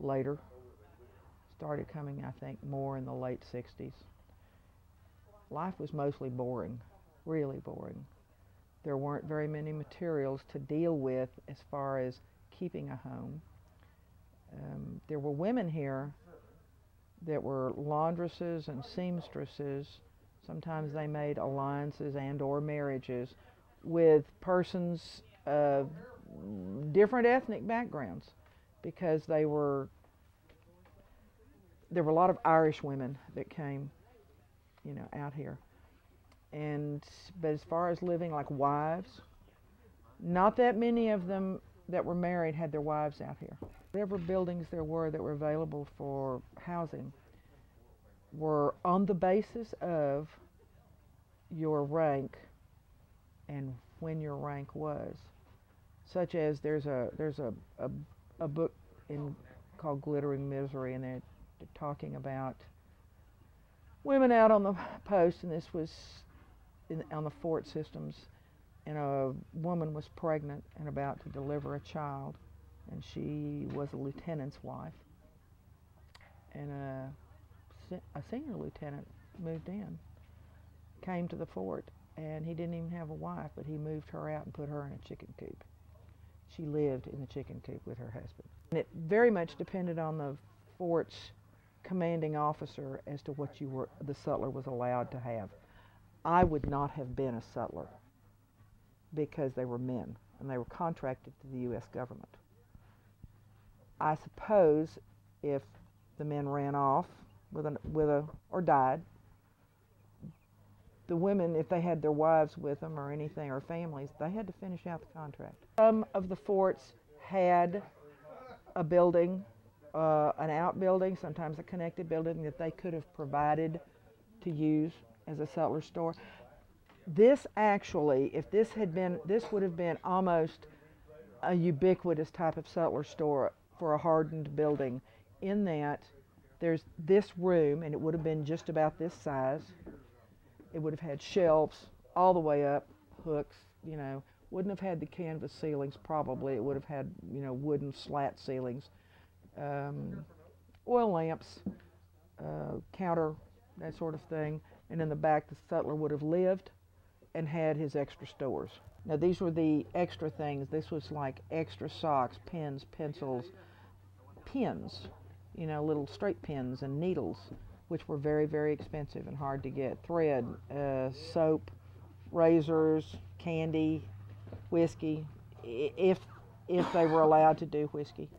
later. Started coming, I think, more in the late 60s. Life was mostly boring, really boring. There weren't very many materials to deal with as far as keeping a home. There were women here that were laundresses and seamstresses. Sometimes they made alliances and or marriages with persons of different ethnic backgrounds, because there were a lot of Irish women that came, out here. But as far as living like wives, not that many of them that were married had their wives out here. Whatever buildings there were that were available for housing were on the basis of your rank and when your rank was. Such as there's a book called Glittering Misery, and they're talking about women out on the post, and this was on the fort systems, and a woman was pregnant and about to deliver a child, and she was a lieutenant's wife, and a senior lieutenant moved in, came to the fort, and he didn't even have a wife, but he moved her out and put her in a chicken coop. She lived in the chicken coop with her husband. And it very much depended on the fort's commanding officer as to what the sutler was allowed to have. I would not have been a sutler because they were men and they were contracted to the U.S. government. I suppose if the men ran off or died, the women, if they had their wives with them or anything, or families, they had to finish out the contract. Some of the forts had a building, an outbuilding, sometimes a connected building that they could have provided to use as a sutler store. This actually, if this had been, this would have been almost a ubiquitous type of sutler store for a hardened building, in that there's this room, and it would have been just about this size. It would have had shelves all the way up, hooks, wouldn't have had the canvas ceilings probably. It would have had, wooden slat ceilings, oil lamps, counter, that sort of thing. And in the back, the sutler would have lived and had his extra stores. Now, these were the extra things. This was like extra socks, pens, pencils, pins, little straight pins and needles, which were very, very expensive and hard to get. Thread, soap, razors, candy, whiskey, if they were allowed to do whiskey.